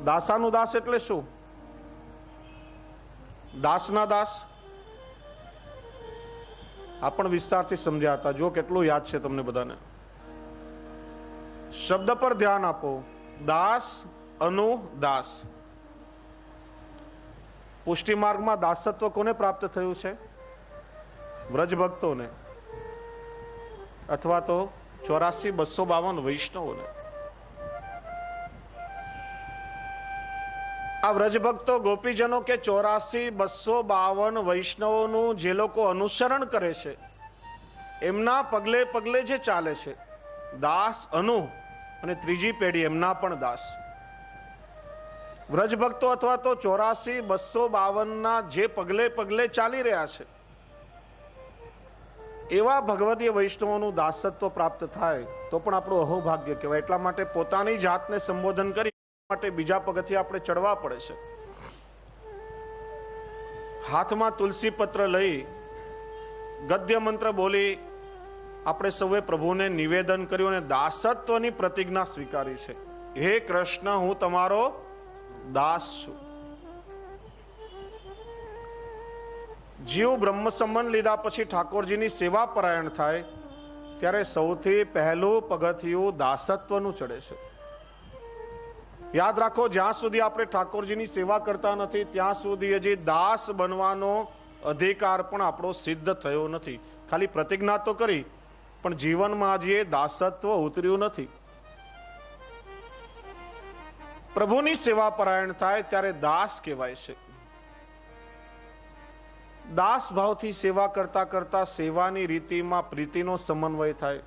દાસાનું દાસ એટલે શું? દાસના દાસ આ પણ વિસ્તારથી સમજ્યા હતા. જો કેટલું યાદ છે તમને બધાને. શબ્દ પર ધ્યાન આપો. દાસ, અનુદાસ. પુષ્ટિ માર્ગમાં દાસત્વ કોને પ્રાપ્ત થયું છે? વ્રજ ભક્તોને, અથવા તો 84,252 વૈષ્ણવોને. આ વ્રજભક્તો ગોપીજનો કે 84,252 વૈષ્ણવોનું જે લોકો અનુસરણ કરે છે, એમના પગલે પગલે જે ચાલે છે, દાસ, અનુ અને ત્રીજી પેઢી એમના પણ દાસ. વ્રજભક્તો અથવા તો 84,252 જે પગલે પગલે ચાલી રહ્યા છે, એવા ભગવદીય વૈષ્ણવોનું દાસત્વ પ્રાપ્ત થાય તો પણ આપણું અહોભાગ્ય કહેવાય. એટલા માટે પોતાની જાતને સંબોધન કરી માટે બીજા પગથિયે આપણે ચડવા પડે છે. હાથમાં તુલસી પત્ર લઈ ગદ્ય મંત્ર બોલી આપણે સૌએ પ્રભુને નિવેદન કર્યું અને દાસત્વની પ્રતિજ્ઞા સ્વીકારી છે. હે કૃષ્ણ, હું તમારો દાસ છું. જીવ બ્રહ્મ સંબંધ લીધા પછી ઠાકોરજીની સેવા પરાયણ થાય ત્યારે સૌથી પહેલું પગથિયું દાસત્વનું ચડે છે. યાદ રાખો, જ્યાં સુધી આપણે ઠાકોરજીની સેવા કરતા નથી ત્યાં સુધી હજી દાસ બનવાનો અધિકાર પણ આપણો સિદ્ધ થયો નથી. ખાલી પ્રતિજ્ઞા તો કરી પણ જીવનમાં હજી એ દાસત્વ ઉતર્યું નથી. પ્રભુની સેવા પરાયણ થાય ત્યારે દાસ કહેવાય છે. દાસ ભાવથી સેવા કરતા કરતા સેવાની રીતિમાં પ્રીતિનો સમન્વય થાય.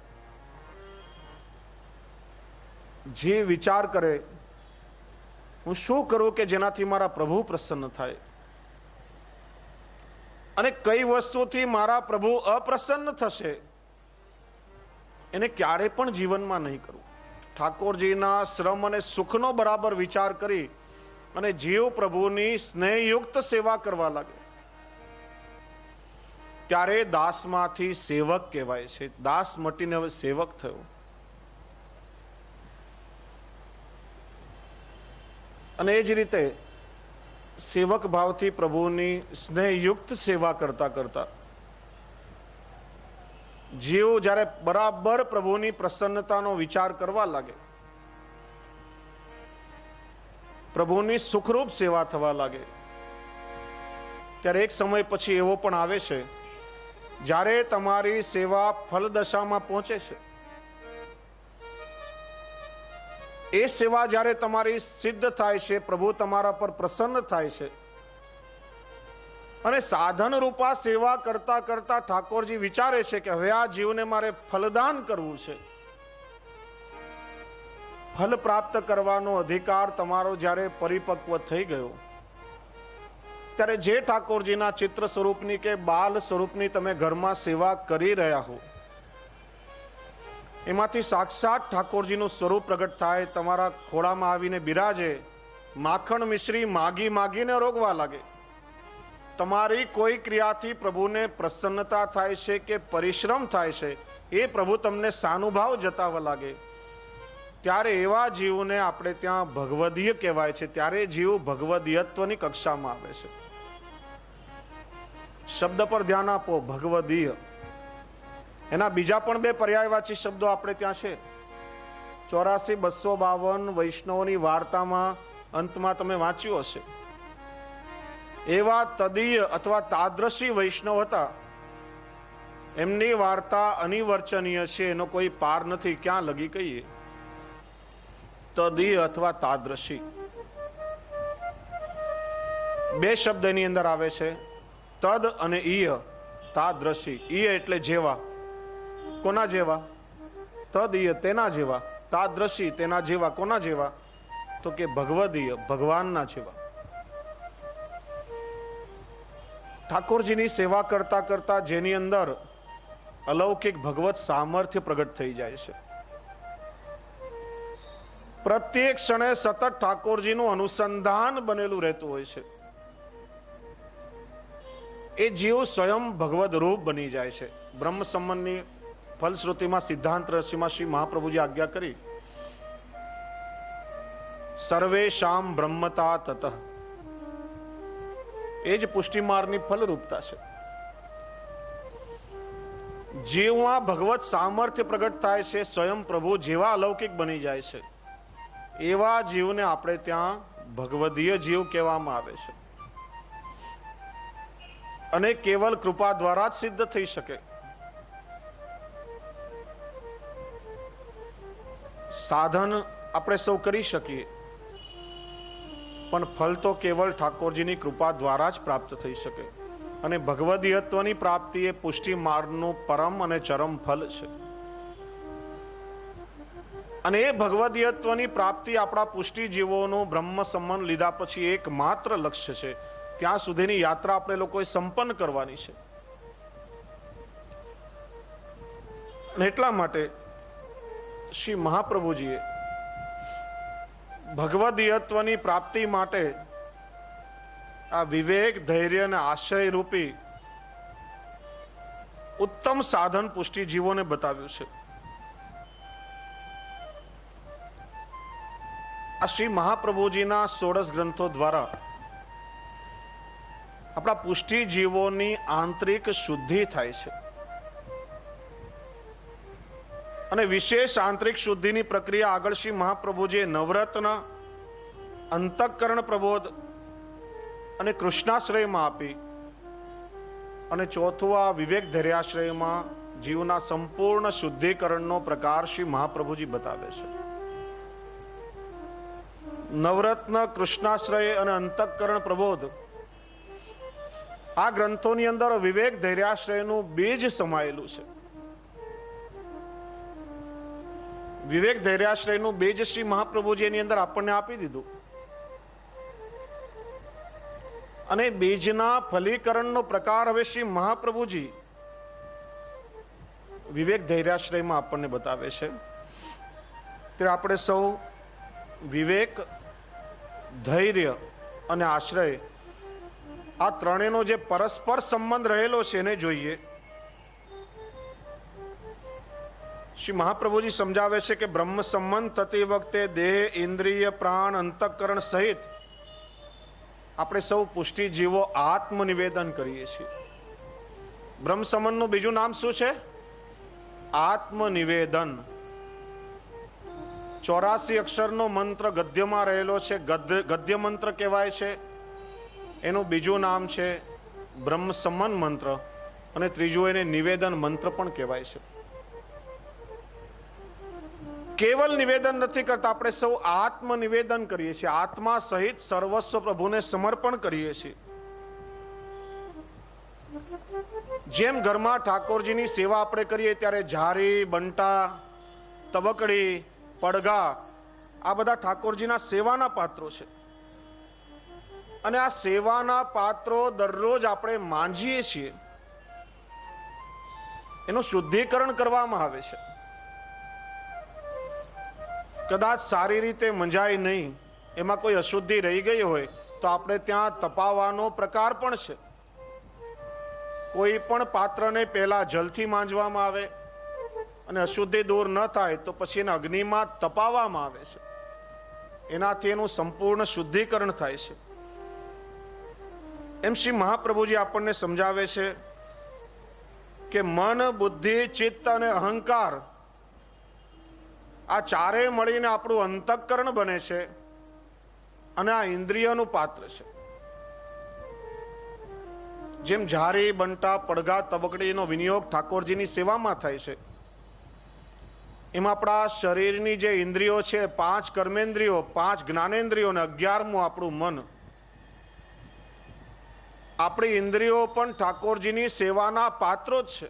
જે વિચાર કરે હું શું કરું કે જેનાથી મારા પ્રભુ પ્રસન્ન થાય, અને કઈ વસ્તુથી મારા પ્રભુ અપ્રસન્ન થશે એને ક્યારે પણ જીવનમાં નહીં કરવું. ઠાકોરજીના શ્રમ અને સુખનો બરાબર વિચાર કરી અને જીવ પ્રભુની સ્નેહયુક્ત સેવા કરવા લાગે ત્યારે દાસમાંથી સેવક કહેવાય છે. દાસ મટીને હવે સેવક થયો. અને એ જ રીતે સેવક ભાવથી પ્રભુની સ્નેહયુક્ત સેવા કરતા કરતા જીવ જ્યારે બરાબર પ્રભુની પ્રસન્નતાનો વિચાર કરવા લાગે, પ્રભુની સુખરૂપ સેવા થવા લાગે, ત્યારે એક સમય પછી એવો પણ આવે છે જ્યારે તમારી સેવા ફલદશામાં પહોંચે છે. એ સેવા જ્યારે તમારી સિદ્ધ થાય છે, પ્રભુ તમારા પર પ્રસન્ન થાય છે અને સાધન રૂપા સેવા કરતા કરતા ઠાકોરજી વિચારે છે કે હવે આ જીવને મારે ફલદાન કરવું છે. ફલ પ્રાપ્ત કરવાનો અધિકાર તમારો જ્યારે પરિપક્વ થઈ ગયો ત્યારે જે ઠાકોરજીના ચિત્ર સ્વરૂપની કે બાલ સ્વરૂપની તમે ઘરમાં સેવા કરી રહ્યા હો, એમાંથી સાક્ષાત ઠાકોરજીનું સ્વરૂપ પ્રગટ થાય, તમારા ખોળામાં આવીને બિરાજે, માખણ મિશ્રી માગી માગીને રોગવા લાગે. તમારી કોઈ ક્રિયાથી પ્રભુને પ્રસન્નતા થાય છે કે પરિશ્રમ થાય છે, એ પ્રભુ તમને સાનુભાવ જતાવવા લાગે, ત્યારે એવા જીવને આપણે ત્યાં ભગવદીય કહેવાય છે. ત્યારે જીવ ભગવદીયત્વની કક્ષામાં આવે છે. શબ્દ પર ધ્યાન આપો, ભગવદીય. એના બીજા પણ બે પર્યાયવાચી શબ્દો આપણે ત્યાં છે. 84,252 વૈષ્ણવોની વાર્તામાં અંતમાં તમે વાંચ્યું હશે. એવા તદીય અથવા તાદ્રશી વૈષ્ણવ હતા, એમની વાર્તા અનિર્વચનીય છે, એનો કોઈ પાર નથી. ક્યાં લગી કહીએ? તદીય અથવા તાદ્રશી બે શબ્દ એની અંદર આવે છે, તદ અને ઈય. તાદ્રશી, ઈય એટલે જેવા. કોના જેવા? તદીય તેના જેવા. તાદ્રશી તેના જેવા. કોના જેવા? તો કે ભગવદીય, ભગવાનના જેવા. ઠાકોરજીની સેવા કરતા કરતા જેની અંદર અલૌકિક ભગવત સામર્થ્ય પ્રગટ થઈ જાય છે, પ્રત્યેક ક્ષણે સતત ઠાકોરજીનું અનુસંધાન બનેલું રહેતું હોય છે, એ જીવ સ્વયં ભગવદ રૂપ બની જાય છે. બ્રહ્મ સંબંધની ફલશ્રુતિમાં સિદ્ધાંત રસીમાં શ્રી મહાપ્રભુજી આજ્ઞા કરી સર્વેશામ બ્રહ્મતા તતઃ. એ જ પુષ્ટિમાર્ગની ફલરૂપતા છે. જીવમાં ભગવત સામર્થ્ય પ્રગટ થાય છે, સ્વયં પ્રભુ જેવા અલૌકિક બની જાય છે, એવા જીવને આપણે ત્યાં ભગવદીય જીવ કહેવામાં આવે છે. અને કેવલ કૃપા દ્વારા જ સિદ્ધ થઈ શકે. સાધન આપણે સૌ કરી શકીએ, પણ ફલ તો કેવલ ઠાકોરજીની કૃપા દ્વારા જ પ્રાપ્ત થઈ શકે. અને ભગવદીયત્વની પ્રાપ્તિ એ પુષ્ટિ માર્ગનું પરમ અને ચરમ ફલ છે. અને એ ભગવદીયત્વની પ્રાપ્તિ આપણા પુષ્ટિ જીવોનું બ્રહ્મ સંબંધ લીધા પછી એકમાત્ર લક્ષ્ય છે. ત્યાં સુધીની યાત્રા આપણે લોકોએ સંપન્ન કરવાની છે. અને એટલા માટે શ્રી મહાપ્રભુજીએ ભગવદીયત્વની પ્રાપ્તિ માટે આ વિવેક, ધૈર્ય અને આશ્રય રૂપી ઉત્તમ સાધન પુષ્ટિ જીવોને બતાવ્યું છે. આ શ્રી મહાપ્રભુજીના 16 ગ્રંથો દ્વારા આપણા પુષ્ટિ જીવોની આંતરિક શુદ્ધિ થાય છે. અને વિશેષ આંતરિક શુદ્ધિની પ્રક્રિયા આગળ શ્રી મહાપ્રભુજીએ નવરત્ન, અંતઃકરણ પ્રબોધ અને કૃષ્ણાશ્રયમાં આપી. અને ચોથું આ વિવેક ધૈર્યાશ્રયમાં જીવના સંપૂર્ણ શુદ્ધિકરણનો પ્રકાર શ્રી મહાપ્રભુજી બતાવે છે. નવરત્ન, કૃષ્ણાશ્રય અને અંતઃકરણ પ્રબોધ આ ગ્રંથોની અંદર વિવેક ધૈર્યાશ્રયનું બીજ સમાયેલું છે. વિવેક ધૈર્યાશ્રયનું બીજ શ્રી મહાપ્રભુજી એની અંદર આપણને આપી દીધું. અને બીજના ફલીકરણનો પ્રકાર હવે શ્રી મહાપ્રભુજી વિવેક ધૈર્યાશ્રયમાં આપણને બતાવે છે. ત્યારે આપણે સૌ વિવેક, ધૈર્ય અને આશ્રય આ ત્રણેયનો જે પરસ્પર સંબંધ રહેલો છે એને જોઈએ. શ્રી મહાપ્રભુજી સમજાવે છે કે બ્રહ્મ સંબંધ થતી વખતે દેહ, ઇન્દ્રિય, પ્રાણ, અંતઃકરણ સહિત આપણે સૌ પુષ્ટિ જીવો આત્મનિવેદન કરીએ છીએ. બ્રહ્મ સંબંધનું બીજું નામ શું છે? આત્મનિવેદન. 84 અક્ષરનો મંત્ર ગદ્યમાં રહેલો છે, ગદ્ય મંત્ર કહેવાય છે. એનું બીજું નામ છે બ્રહ્મ સંબંધ મંત્ર, અને ત્રીજું એને નિવેદન મંત્ર પણ કહેવાય છે. કેવલ નિવેદન નથી કરતા, આપણે સૌ આત્મનિવેદન કરીએ છીએ. આત્મા સહિત સર્વસ્વ પ્રભુને સમર્પણ કરીએ છીએ. જેમ ઘરમાં ઠાકોરજીની સેવા આપણે કરીએ ત્યારે ઝારી, બંટા, તબકડી, પડઘા આ બધા ઠાકોરજીના સેવાના પાત્રો છે. અને આ સેવાના પાત્રો દરરોજ આપણે માંજીએ છીએ. એનું શુદ્ધિકરણ કરવામાં આવે છે. કદાચ સારી રીતે મંજાય નહીં, એમાં કોઈ અશુદ્ધિ રહી ગઈ હોય તો આપણે ત્યાં તપાવવાનો પ્રકાર પણ છે. કોઈ પણ પાત્રને પહેલા જલથી માંજવામાં આવે, અને અશુદ્ધિ દૂર ન થાય તો પછી એને અગ્નિમાં તપાવવામાં આવે છે. એનાથી એનું સંપૂર્ણ શુદ્ધિકરણ થાય છે. એમ શ્રી મહાપ્રભુજી આપણને સમજાવે છે કે મન, બુદ્ધિ, ચિત્ત અને અહંકાર આ ચારે મળીને આપણું અંતઃકરણ બને છે, અને આ ઇન્દ્રિયનું પાત્ર છે. જેમ ઝારી, બંટા, પડઘા, તબકડીનો વિનિયોગ ઠાકોરજીની સેવામાં થાય છે, એમાં આપણા શરીરની જે ઇન્દ્રિયો છે, 5 કર્મેન્દ્રિયો, 5 જ્ઞાનેન્દ્રિયો અને 11મું આપણું મન, આપણી ઇન્દ્રિયો પણ ઠાકોરજીની સેવાના પાત્રો જ છે.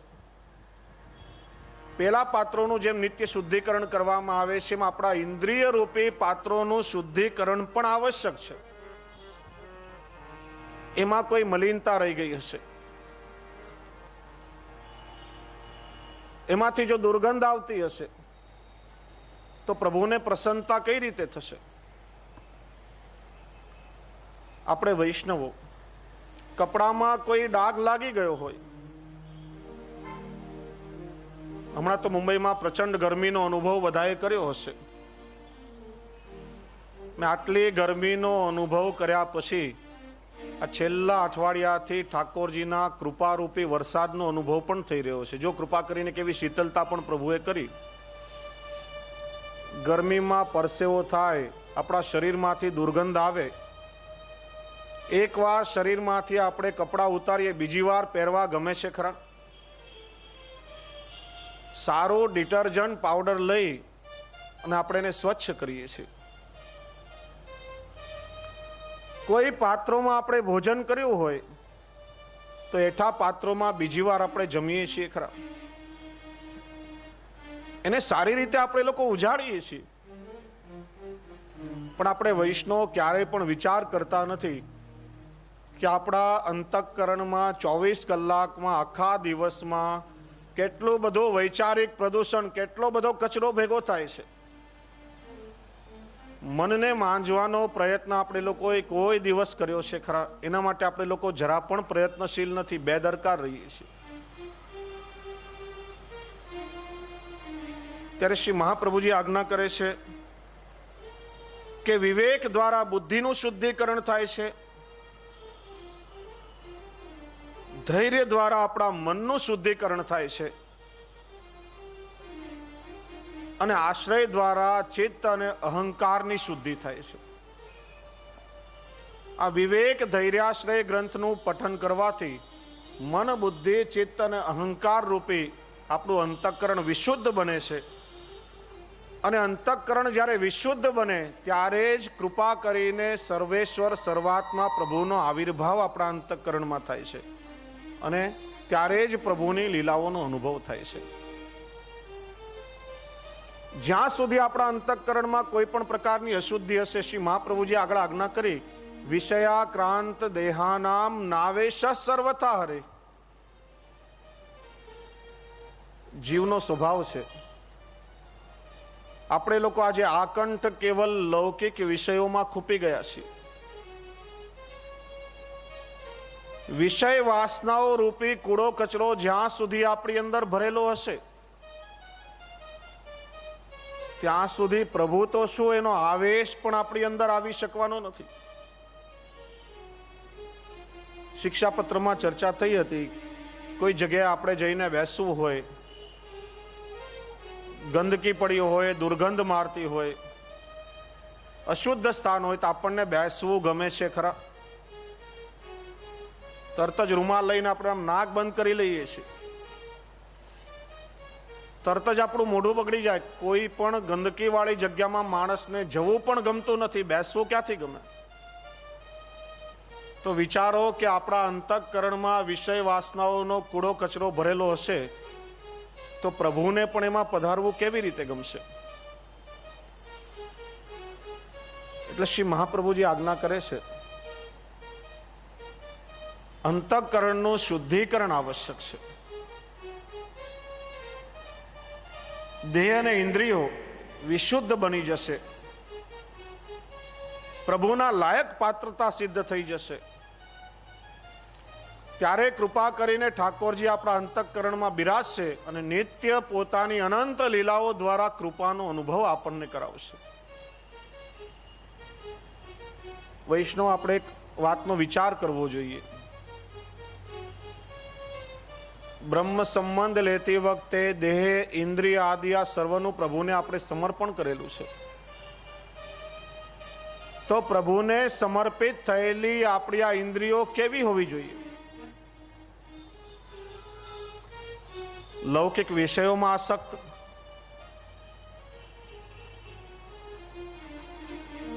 પેલા પાત્રોનું જેમ નિત્ય શુદ્ધિકરણ કરવામાં આવે છે, એમ આપણા ઇન્દ્રિય રૂપી પાત્રોનું શુદ્ધિકરણ પણ આવશ્યક છે. એમાં કોઈ મલિનતા રહી ગઈ હશે, એમાંથી જો દુર્ગંધ આવતી હશે તો પ્રભુને પ્રસન્નતા કઈ રીતે થશે? આપણે વૈષ્ણવો કપડામાં કોઈ ડાઘ લાગી ગયો હોય, હમણાં તો મુંબઈમાં પ્રચંડ ગરમીનો અનુભવ બધાએ કર્યો હશે. ને આટલી ગરમીનો અનુભવ કર્યા પછી આ છેલ્લા અઠવાડિયાથી ઠાકોરજીના કૃપારૂપી વરસાદનો અનુભવ પણ થઈ રહ્યો છે. જો કૃપા કરીને કેવી શીતળતા પણ પ્રભુએ કરી. ગરમીમાં પરસેવો થાય, આપણા શરીરમાંથી દુર્ગંધ આવે, એકવાર શરીરમાંથી આપણે કપડાં ઉતારીએ, બીજી વાર પહેરવા ગમે છે ખરા? સારું ડિટર્જન્ટ પાવડર લઈ અને આપણે એને સ્વચ્છ કરીએ છીએ. કોઈ પાત્રોમાં આપણે ભોજન કર્યું હોય તો એઠા પાત્રોમાં બીજી વાર આપણે જમીએ છીએ ખરા? એને સારી રીતે આપણે લોકો ઉજાડીએ છીએ, પણ આપણે વૈષ્ણવ ક્યારેય પણ વિચાર કરતા નથી કે આપણા અંતઃકરણમાં 24 કલાકમાં, આખા દિવસમાં કેટલું બધું વૈચારિક પ્રદૂષણ, કેટલો બધો કચરો ભેગો થાય છે. મનને માંજવાનો પ્રયત્ન આપણે લોકોએ કોઈ દિવસ કર્યો છે ખરા? એના માટે આપણે લોકો જરા પણ પ્રયત્નશીલ નથી, બેદરકાર રહીએ છીએ. ત્યારે શ્રી મહાપ્રભુજી આજ્ઞા કરે છે કે વિવેક દ્વારા બુદ્ધિનું શુદ્ધિકરણ થાય છે, ધૈર્ય દ્વારા આપણા મનનું શુદ્ધિકરણ થાય છે, અને આશ્રય દ્વારા ચિત્ત અને અહંકારની શુદ્ધિ થાય છે. આ વિવેક ધૈર્યાશ્રય ગ્રંથનું પઠન કરવાથી મન, બુદ્ધિ, ચિત્ત અને અહંકાર રૂપી આપણું અંતઃકરણ વિશુદ્ધ બને છે. અને અંતઃકરણ જ્યારે વિશુદ્ધ બને ત્યારે જ કૃપા કરીને સર્વેશ્વર સર્વાત્મા પ્રભુનો આવિર્ભાવ આપણા અંતઃકરણમાં થાય છે, અને ત્યારે જ પ્રભુની લીલાઓનો અનુભવ થાય છે. જ્યાં સુધી આપણા અંતઃકરણમાં કોઈ પણ પ્રકારની અશુદ્ધિ હશે, શ્રી મહાપ્રભુજી આગળ આજ્ઞા કરી, વિષયાક્રાંત દેહાનામ નાવેશ સર્વથા હરે. જીવનો સ્વભાવ છે, આપણે લોકો આજે આકંઠ કેવલ લૌકિક વિષયોમાં ખૂપી ગયા છીએ. વિષય વાસનાઓ રૂપી કૂડો કચરો જ્યાં સુધી આપણી અંદર ભરેલો હશે ત્યાં સુધી પ્રભુ તો શું, એનો આવેશ પણ આપણી અંદર આવી શકવાનો નથી. શિક્ષાપત્રમાં ચર્ચા થઈ હતી, કોઈ જગ્યાએ આપણે જઈને બેસવું હોય, ગંદકી પડી હોય, દુર્ગંધ મારતી હોય, અશુદ્ધ સ્થાન હોય તો આપણને બેસવું ગમે છે ખરા? તરત જ રૂમાલ લઈને આપણે આમ નાક બંધ કરી લઈએ છીએ, તરત જ આપણું મોઢું બગડી જાય. કોઈ પણ ગંદકી વાળી જગ્યામાં માણસને જવું પણ ગમતું નથી, બેસવું ક્યાંથી ગમે? તો વિચારો કે આપણા અંતઃકરણમાં વિષય વાસનાઓનો કૂડો કચરો ભરેલો હશે તો પ્રભુને પણ એમાં પધારવું કેવી રીતે ગમશે? એટલે શ્રી મહાપ્રભુજી આજ્ઞા કરે છે, અંતઃકરણનું શુદ્ધિકરણ આવશ્યક છે. દેહ અને ઇન્દ્રિયો વિશુદ્ધ બની જશે, પ્રભુના લાયક પાત્રતા સિદ્ધ થઈ જશે, ત્યારે કૃપા કરીને ઠાકોરજી આપણા અંતઃકરણમાં બિરાજશે અને નિત્ય પોતાની અનંત લીલાઓ દ્વારા કૃપાનો અનુભવ આપણને કરાવશે. વૈષ્ણવ આપણે એક વાતનો વિચાર કરવો જોઈએ. બ્રહ્મ સંબંધ લેતી વખતે દેહ, ઇન્દ્રિય આદિ આ સર્વનું પ્રભુને આપણે સમર્પણ કરેલું છે. તો પ્રભુને સમર્પિત થયેલી આપણી આ ઇન્દ્રિયો કેવી હોવી જોઈએ? લૌકિક વિષયોમાં આસક્ત,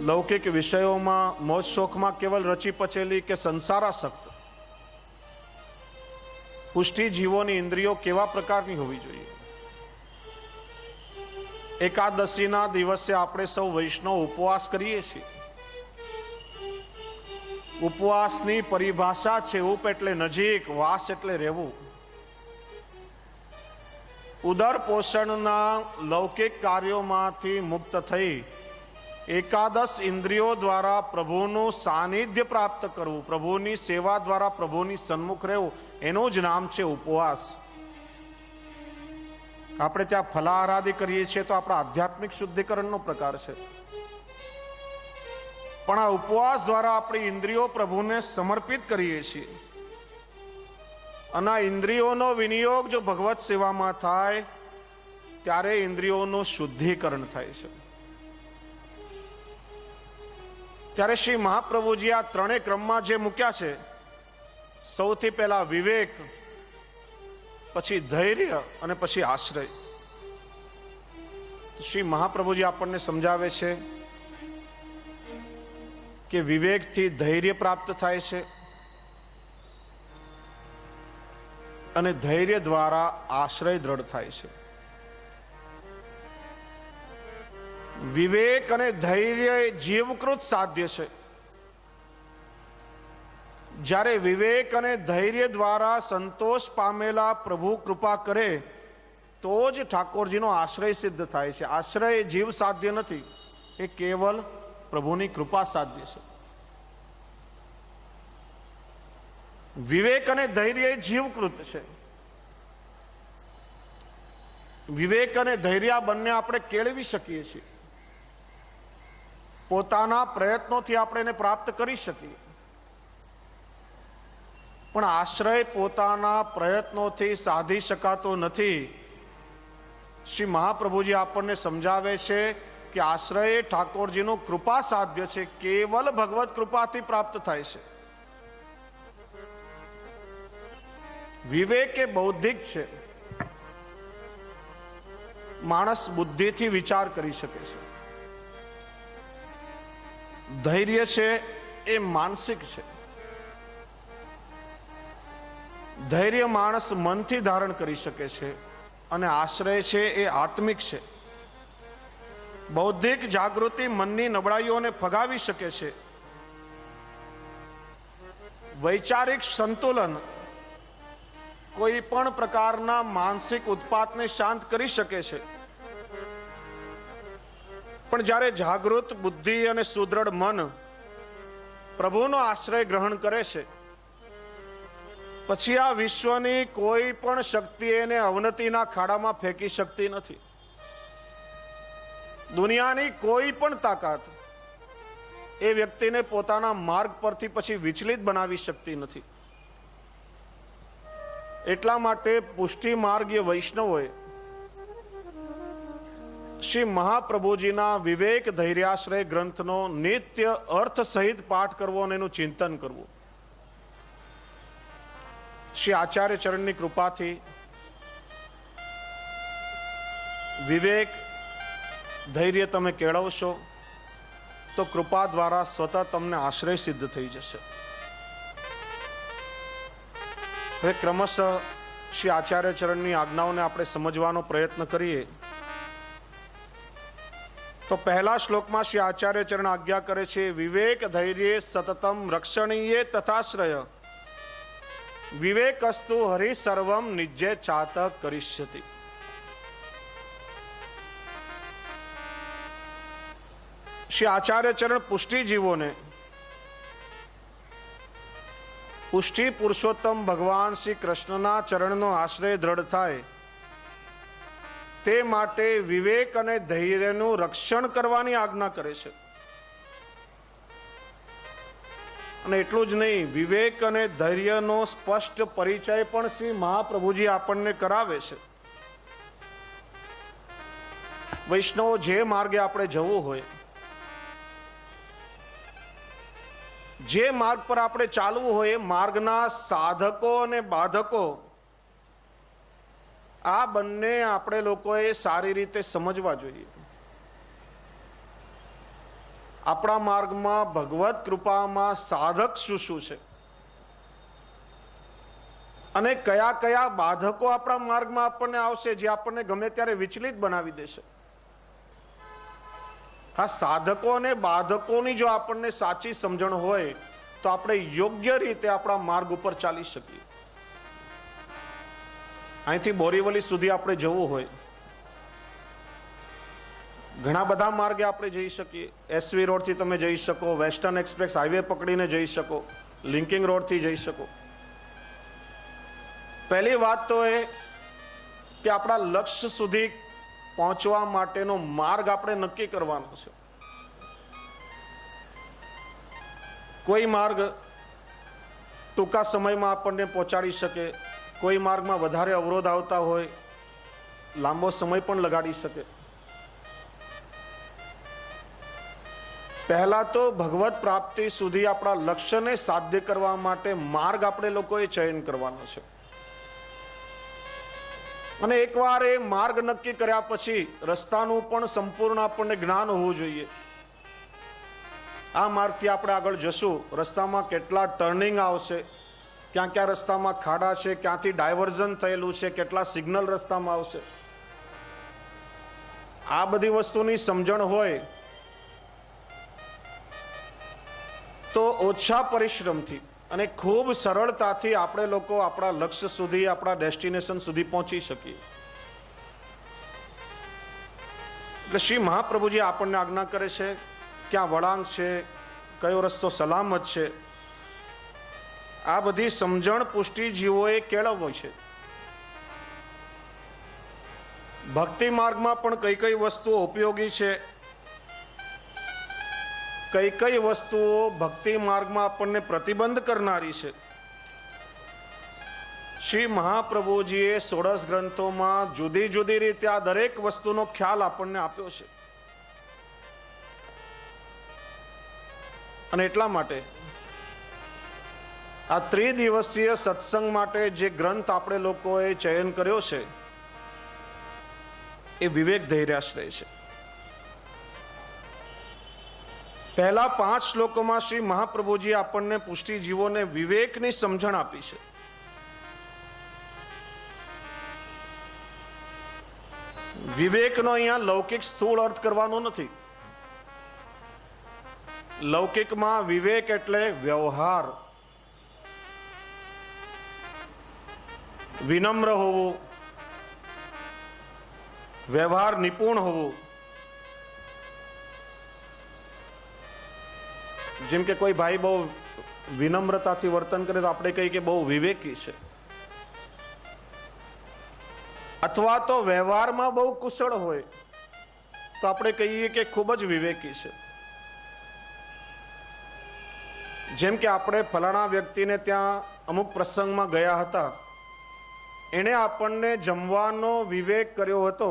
લૌકિક વિષયોમાં મોજ શોખમાં કેવલ રચી પચેલી કે સંસારાસક્ત? પુષ્ટિ જીવોની ઇન્દ્રિયો કેવા પ્રકારની હોવી જોઈએ? એકાદશીના દિવસે આપણે સૌ વૈષ્ણવ ઉપવાસ કરીએ છીએ. ઉપવાસની પરિભાષા છે, ઉપ એટલે નજીક, વાસ એટલે રહેવું. ઉદર પોષણના લૌકિક કાર્યોમાંથી મુક્ત થઈ એકાદશ ઇન્દ્રિયો દ્વારા પ્રભુનું સાનિધ્ય પ્રાપ્ત કરવું, પ્રભુની સેવા દ્વારા પ્રભુની સન્મુખ રહેવું, એનું જ નામ છે ઉપવાસ. આપણે ત્યાં ફલાહારાદિ કરીએ છીએ તો આપણા આધ્યાત્મિક શુદ્ધિકરણનો પ્રકાર છે. પણ આ ઉપવાસ દ્વારા આપણી ઇન્દ્રિયો પ્રભુને સમર્પિત કરીએ છીએ અને આ ઇન્દ્રિયોનો વિનિયોગ જો ભગવત સેવામાં થાય ત્યારે ઇન્દ્રિયોનું શુદ્ધિકરણ થાય છે. ત્યારે શ્રી મહાપ્રભુજી આ ત્રણેય ક્રમમાં જે મૂક્યા છે, સૌથી પહેલા વિવેક, પછી ધૈર્ય અને પછી આશ્રય. શ્રી મહાપ્રભુજી આપણને સમજાવે છે કે વિવેકથી ધૈર્ય પ્રાપ્ત થાય છે અને ધૈર્ય દ્વારા આશ્રય દ્રઢ થાય છે. વિવેક અને ધૈર્ય એ જીવકૃત સાધ્ય છે. જ્યારે વિવેક અને ધૈર્ય દ્વારા સંતોષ પામેલા પ્રભુ કૃપા કરે તો જ ઠાકોરજીનો આશ્રય સિદ્ધ થાય છે. આશ્રય જીવ સાધ્ય નથી, એ કેવલ પ્રભુની કૃપા સાધ્ય છે. વિવેક અને ધૈર્ય એ જીવકૃત છે. વિવેક અને ધૈર્ય બંને આપણે કેળવી શકીએ છીએ, પોતાના પ્રયત્નોથી આપણે એને પ્રાપ્ત કરી શકીએ. પણ આશ્રય પોતાના પ્રયત્નોથી સાધી શકાતો નથી. શ્રી મહાપ્રભુજી આપણને સમજાવે છે કે આશ્રય ઠાકોરજીનું કૃપા સાધ્ય છે, કેવલ ભગવત કૃપાથી પ્રાપ્ત થાય છે. વિવેક એ બૌદ્ધિક છે, માણસ બુદ્ધિથી વિચાર કરી શકે છે. ધૈર્ય છે એ માનસિક છે. ધૈર્ય માણસ મનથી ધારણ કરી શકે છે અને આશ્રય છે એ આત્મિક છે. બૌદ્ધિક જાગૃતિ મનની નબળાઈઓને ફગાવી શકે છે. વૈચારિક સંતુલન કોઈ પણ પ્રકારના માનસિક ઉત્પાતને શાંત કરી શકે છે. પણ જ્યારે જાગૃત બુદ્ધિ અને સુદૃઢ મન પ્રભુનો આશ્રય ગ્રહણ કરે છે, પછી આ વિશ્વની કોઈ પણ શક્તિ એને અવનતિના ખાડામાં ફેંકી શકતી નથી. દુનિયાની કોઈ પણ તાકાત એ વ્યક્તિને પોતાના માર્ગ પરથી પછી વિચલિત બનાવી શકતી નથી. એટલા માટે પુષ્ટિ માર્ગીય વૈષ્ણવોએ શ્રી મહાપ્રભુજીના વિવેક ધૈર્યાશ્રય ગ્રંથનો નિત્ય અર્થ સહિત પાઠ કરવો અને એનું ચિંતન કરવું. શ્રી આચાર્ય ચરણની કૃપાથી વિવેક ધૈર્ય તમે કેળવશો તો કૃપા દ્વારા સ્વતઃ તમને આશ્રય સિદ્ધ થઈ જશે. હવે ક્રમશઃ શ્રી આચાર્ય ચરણની આજ્ઞાઓને આપણે સમજવાનો પ્રયત્ન કરીએ. તો પહેલા શ્લોકમાં શ્રી આચાર્ય ચરણ આજ્ઞા કરે છે, વિવેક ધૈર્ય સતતમ રક્ષણીય તથાશ્રય વિવેકસ્તુ હરિ સર્વમ નિજ્જે ચાત કરિષ્યતિ. શ્રી આચાર્ય ચરણ પુષ્ટિજીવોને પુષ્ટિ પુરુષોત્તમ ભગવાન શ્રી કૃષ્ણના ચરણનો આશ્રય દ્રઢ થાય તે માટે વિવેક અને ધૈર્યનું રક્ષણ કરવાની આજ્ઞા કરે છે. અને એટલું જ નહીં, વિવેક અને ધૈર્યનો સ્પષ્ટ પરિચય પણ શ્રી મહાપ્રભુજી આપણને કરાવે છે. વૈષ્ણવ જે માર્ગે આપણે જવું હોય, જે માર્ગ પર આપણે ચાલવું હોય, માર્ગના સાધકો અને બાધકો આ બંને આપણે લોકોએ સારી રીતે સમજવા જોઈએ. આપણા માર્ગમાં ભગવત કૃપામાં સાધક શું શું છે અને કયા કયા બાધકો આપણા માર્ગમાં આપણને આવશે જે આપણને ગમે ત્યારે વિચલિત બનાવી દેશે. હા, સાધકો અને બાધકોની જો આપણને સાચી સમજણ હોય તો આપણે યોગ્ય રીતે આપણા માર્ગ ઉપર ચાલી શકીએ. અહીંથી બોરીવલી સુધી આપણે જવું હોય, ઘણા બધા માર્ગે આપણે જઈ શકીએ. એસવી રોડથી તમે જઈ શકો, વેસ્ટર્ન એક્સપ્રેસ હાઈવે પકડીને જઈ શકો, લિંકિંગ રોડથી જઈ શકો. પહેલી વાત તો એ કે આપણા લક્ષ્ય સુધી પહોંચવા માટેનો માર્ગ આપણે નક્કી કરવાનો છે. કોઈ માર્ગ ટૂંકા સમયમાં આપણને પહોંચાડી શકે, કોઈ માર્ગમાં વધારે અવરોધ આવતા હોય, લાંબો સમય પણ લગાડી શકે. પહેલા તો ભગવત પ્રાપ્તિ સુધી આપણા લક્ષ્યને સાધ્ય કરવા માટે માર્ગ આપણે લોકોએ ચયન કરવાનો છે. અને એકવાર એ માર્ગ નક્કી કર્યા પછી રસ્તાનું પણ સંપૂર્ણ આપણને જ્ઞાન હોવું જોઈએ. આ માર્ગથી આપણે આગળ જશું, રસ્તામાં કેટલા ટર્નિંગ આવશે, ક્યાં ક્યાં રસ્તામાં ખાડા છે, ક્યાંથી ડાયવર્ઝન થયેલું છે, કેટલા સિગ્નલ રસ્તામાં આવશે, આ બધી વસ્તુની સમજણ હોય તો ઓછા પરિશ્રમથી અને ખૂબ સરળતાથી આપણે લોકો આપણા લક્ષ્ય સુધી, આપણા ડેસ્ટિનેશન સુધી પહોંચી શકીએ. એટલે શ્રી મહાપ્રભુજી આપણને આજ્ઞા કરે છે, ક્યાં વળાંક છે, કયો રસ્તો સલામત છે, આ બધી સમજણ પુષ્ટિ જીવોએ કેળવવો છે. ભક્તિ માર્ગમાં પણ કઈ કઈ વસ્તુઓ ઉપયોગી છે, કઈ કઈ વસ્તુઓ ભક્તિ માર્ગમાં આપણને પ્રતિબંધ કરનારી છે, શ્રી મહાપ્રભુજીએ 16 ગ્રંથોમાં જુદી જુદી રીતે આ દરેક વસ્તુનો ખ્યાલ આપણને આપ્યો છે. અને એટલા માટે આ ત્રિદિવસીય સત્સંગ માટે જે ગ્રંથ આપણે લોકોએ ચયન કર્યો છે એ વિવેક ધૈર્યાશ્રય છે. પહેલા 5 શ્લોકોમાં શ્રી મહાપ્રભુજી આપણને પુષ્ટિ જીવોને વિવેકની સમજણ આપી છે. વિવેકનો અહીંયા લૌકિક સ્થૂળ અર્થ કરવાનો નથી. લૌકિકમાં વિવેક એટલે વ્યવહાર, વિનમ્ર હોવું, વ્યવહાર નિપુણ હોવું. જેમ કે કોઈ ભાઈ બહુ વિનમ્રતાથી વર્તન કરે તો આપણે કહીએ કે બહુ વિવેકી છે, અથવા તો વ્યવહારમાં બહુ કુશળ હોય તો આપણે કહીએ કે ખૂબ જ વિવેકી છે. જેમ કે આપણે ફલાણા વ્યક્તિને ત્યાં અમુક પ્રસંગમાં ગયા હતા, એણે આપણને જમવાનો વિવેક કર્યો હતો,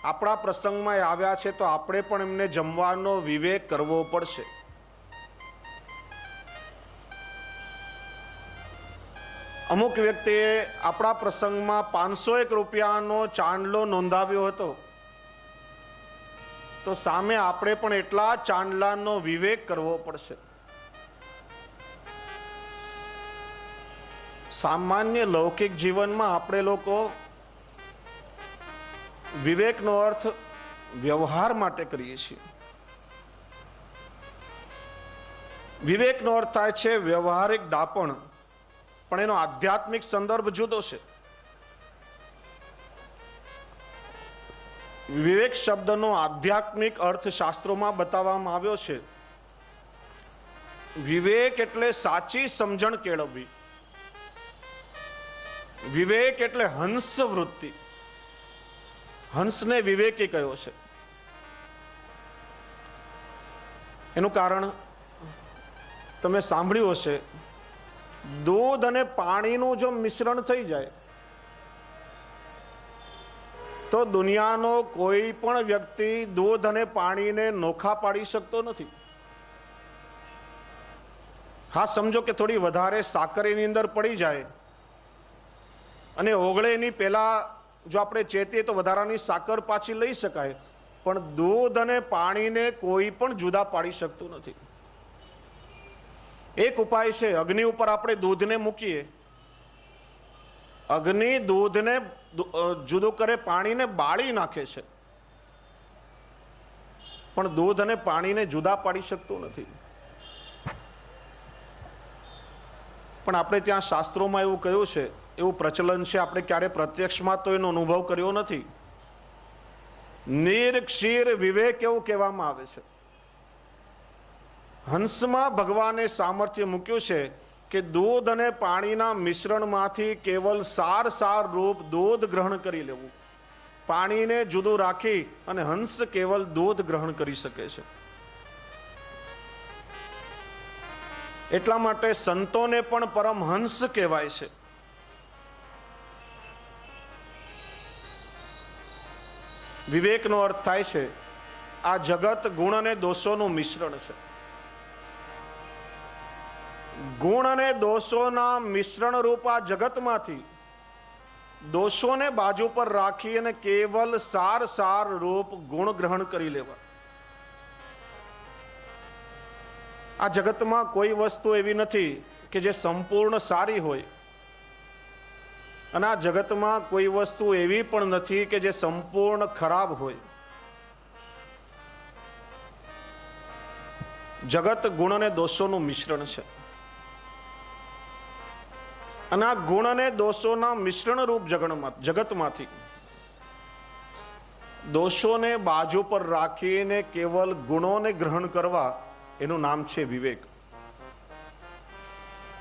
આપણા પ્રસંગમાં એ આવ્યા છે તો આપણે પણ એમને જમવાનો વિવેક કરવો પડશે. અમુક વ્યક્તિએ આપણા પ્રસંગમાં 501 રૂપિયાનો ચાંદલો નોંધાવ્યો હતો તો સામે આપણે પણ એટલા ચાંદલાનો વિવેક કરવો પડશે. સામાન્ય લૌકિક જીવનમાં આપણે લોકો વિવેકનો અર્થ વ્યવહાર માટે કરીએ છીએ. વિવેકનો અર્થ થાય છે વ્યવહારિક ડાપણ, પણ એનો આધ્યાત્મિક સંદર્ભ જુદો છે. વિવેક શબ્દનો આધ્યાત્મિક અર્થ શાસ્ત્રોમાં બતાવવામાં આવ્યો છે. વિવેક એટલે સાચી સમજણ કેળવવી. વિવેક એટલે હંસ વૃત્તિ. હંસને વિવેકી કયો છે. એનું કારણ તમે સાંભળ્યું હશે, દૂધ અને પાણીનું જો મિશ્રણ થઈ જાય તો દુનિયાનો કોઈ પણ વ્યક્તિ દૂધ અને પાણીને નોખા પાડી શકતો નથી. હા, સમજો કે થોડી વધારે સાકર એની અંદર પડી જાય અને ઓગળે એની પહેલા જો આપણે ચેતીએ તો વધારાની સાકર પાછી લઈ શકાય, પણ દૂધ અને પાણીને કોઈ પણ જુદા પાડી શકતું નથી. એક ઉપાય છે, અગ્નિ ઉપર આપણે દૂધને મૂકીએ, અગ્નિ દૂધને જુદું કરે, પાણીને બાળી નાખે છે, પણ દૂધ અને પાણીને જુદા પાડી શકતું નથી. પણ આપણે ત્યાં શાસ્ત્રોમાં એવું કહ્યું છે, એવું પ્રચલન છે, આપણે ક્યારે પ્રત્યક્ષમાં તો એનો અનુભવ કર્યો નથી. નિર્ક્ષીર વિવેક એવું કહેવામાં આવે છે. હંસમાં ભગવાને સામર્થ્ય મૂક્યું છે કે દૂધ અને પાણીના મિશ્રણમાંથી કેવલ સાર રૂપ દૂધ ગ્રહણ કરી લેવું, પાણીને જુદું રાખી અને હંસ કેવલ દૂધ ગ્રહણ કરી શકે છે. એટલા માટે સંતોને પણ પરમહંસ કહેવાય છે. વિવેકનો અર્થ થાય છે આ જગત ગુણ અને દોષોનું મિશ્રણ છે. ગુણ અને દોષોના મિશ્રણ રૂપ આ જગતમાંથી દોષોને બાજુ પર રાખી અને કેવલ સાર રૂપ ગુણ ગ્રહણ કરી લેવા. આ જગતમાં કોઈ વસ્તુ એવી નથી કે જે સંપૂર્ણ સારી હોય, અને આ જગતમાં કોઈ વસ્તુ એવી પણ નથી કે જે સંપૂર્ણ ખરાબ હોય. જગત ગુણ અને દોષોનું મિશ્રણ છે, અને આ ગુણ અને દોષોના મિશ્રણ રૂપ જગતમાંથી દોષોને બાજુ પર રાખીને કેવલ ગુણોને ગ્રહણ કરવા, એનું નામ છે વિવેક.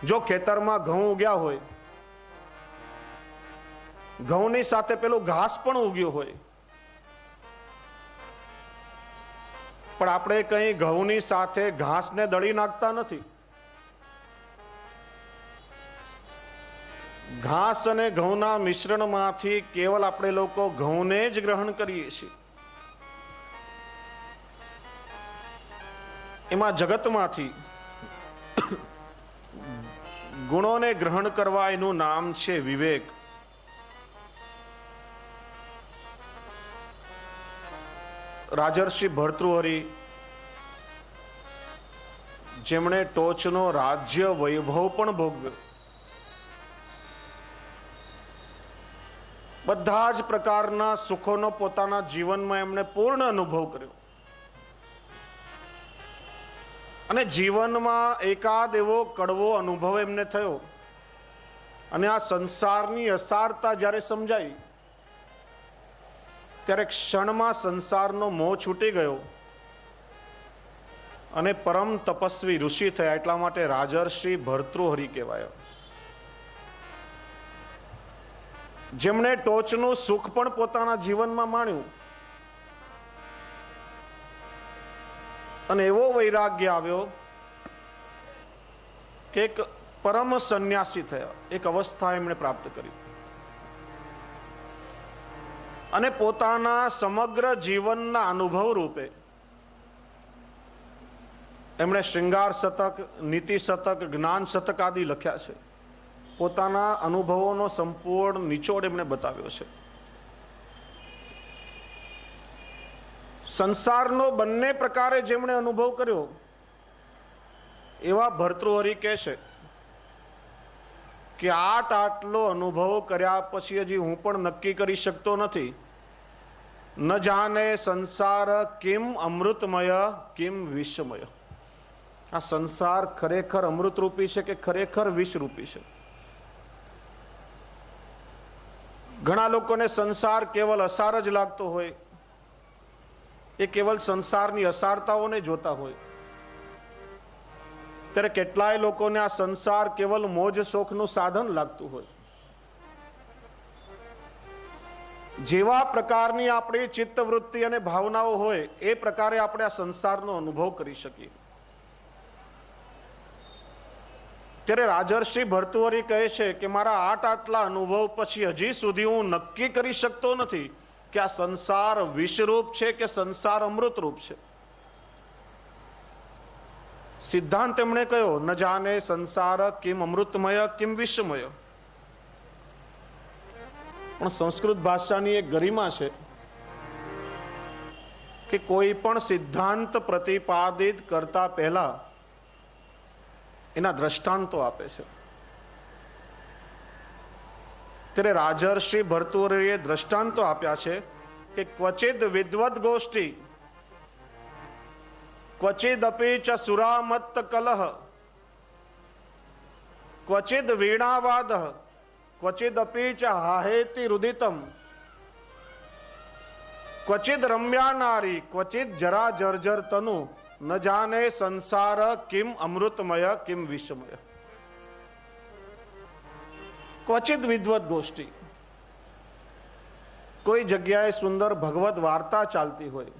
જો ખેતરમાં ઘઉં ઉગ્યા હોય, ઘઉંની સાથે પેલું ઘાસ પણ ઉગ્યું હોય, પણ આપણે કઈ ઘઉંની સાથે ઘાસને દળી નાખતા નથી. ઘાસ અને ઘઉંના મિશ્રણમાંથી કેવલ આપણે લોકો ઘઉંને જ ગ્રહણ કરીએ છીએ. એમાં જગતમાંથી ગુણોને ગ્રહણ કરવા, એનું નામ છે વિવેક. રાજર્ષિ ભર્તૃહરિ, જેમણે ટોચનો રાજ્ય વૈભવ પણ ભોગવ્યો, બધા જ પ્રકારના સુખોનો પોતાના જીવનમાં એમણે પૂર્ણ અનુભવ કર્યો, અને જીવનમાં એકાદ એવો કડવો અનુભવ એમને થયો, અને આ સંસારની અસારતા જ્યારે સમજાઈ ત્યારે ક્ષણમાં સંસારનો મોહ છૂટી ગયો અને પરમ તપસ્વી ઋષિ થયા. એટલા માટે રાજર્ષિ ભર્તૃહરિ કહેવાયા, જેમણે ટોચનું સુખ પણ પોતાના જીવનમાં માણ્યું, અને એવો વૈરાગ્ય આવ્યો કે એક પરમ સંન્યાસી થયા, એક અવસ્થા એમણે પ્રાપ્ત કરી, અને પોતાના સમગ્ર જીવનના અનુભવ રૂપે એમણે શ્રૃંગાર શતક, નીતિ શતક, જ્ઞાન શતક આદિ લખ્યા છે. પોતાના અનુભવોનો સંપૂર્ણ નિચોડ એમણે બતાવ્યો છે. સંસારનો બંને પ્રકારે જેમણે અનુભવ કર્યો, એવા ભર્તૃહરિ કહે છે કે આટલો અનુભવ કર્યા પછી હજી હું પણ નક્કી કરી શકતો નથી. ન જાને સંસાર કિમ અમૃતમય કિમ વિષમય. આ સંસાર ખરેખર અમૃતરૂપી છે કે ખરેખર વિષરૂપી છે. ઘણા લોકોને સંસાર કેવલ અસાર જ લાગતો હોય, એ કેવલ સંસારની અસારતાઓને જોતા હોય, ત્યારે કેટલાય લોકોને આ સંસાર કેવલ મોજ શોખનું સાધન લાગતું હોય. જેવા પ્રકારની આપણી ચિત્તવૃત્તિ અને ભાવનાઓ હોય, એ પ્રકારે આપણે આ સંસારનો અનુભવ કરી શકીએ. ત્યારે રાજર્ષિ ભર્તૃહરિ કહે છે કે મારા આટલા અનુભવ પછી હજી સુધી હું નક્કી કરી શકતો નથી કે આ સંસાર વિષરૂપ છે કે સંસાર અમૃતરૂપ છે. સિદ્ધાંત એમણે કહ્યો, ન જાને સંસાર કિમ અમૃતમય કિમ વિષમય. પણ સંસ્કૃત ભાષાની એક ગરિમા છે કે કોઈ પણ સિદ્ધાંત પ્રતિપાદિત કરતા પહેલા એના દ્રષ્ટાંતો આપે છે. ત્યારે રાજર્ષિ ભર્તૃહરિએ દ્રષ્ટાંતો આપ્યા છે કે ક્વચિદ વિદ્વદ ગોષ્ઠી, ક્વચિદપી ચ સુરામત્ત કલહ, ક્વચિદ વીણાવાદ, ક્વચિદપી ચ હાહેતિ રુદિતમ, ક્વચિદ રમ્યા નારી, ક્વચિદ જરા જર્જર તનુ, ન જાને સંસાર કિમ અમૃતમય કિમ વિષમય. ક્વચિત વિદ્વત ગોષ્ઠી, કોઈ જગ્યાએ સુંદર ભગવત વાર્તા ચાલતી હોય,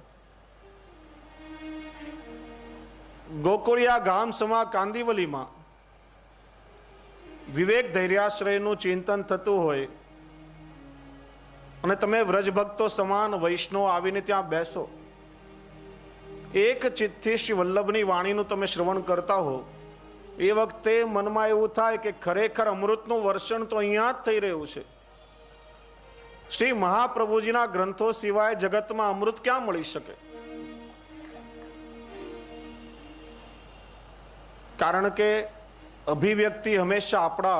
ગોકુળિયા ગામ સમા કાંદિવલીમાં વિવેક ધૈર્યાશ્રયનું ચિંતન થતું હોય અને તમે વ્રજભક્તો સમાન વૈષ્ણવ આવીને ત્યાં બેસો, એક ચિત્તથી શ્રી વલ્લભની વાણીનું તમે શ્રવણ કરતા હો, એ વખતે મનમાં એવું થાય કે ખરેખર અમૃતનું વર્ષણ તો અહીંયા જ થઈ રહ્યું છે. શ્રી મહાપ્રભુજીના ગ્રંથો સિવાય જગતમાં અમૃત ક્યાં મળી શકે? કારણ કે અભિવ્યક્તિ હંમેશા આપણા